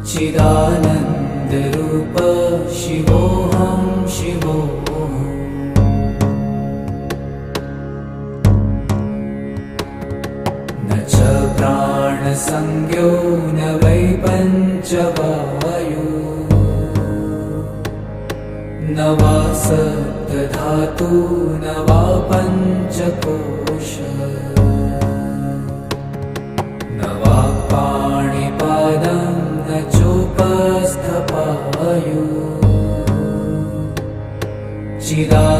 चिदानन्दरूप शिवोऽहं शिवोऽहम्। न च प्राणसंज्ञो न वै पञ्चवायु, न वा सप्तधातु न वा पञ्चकोश, न वा पाणिपादं न चोपस्थपायु। चिदा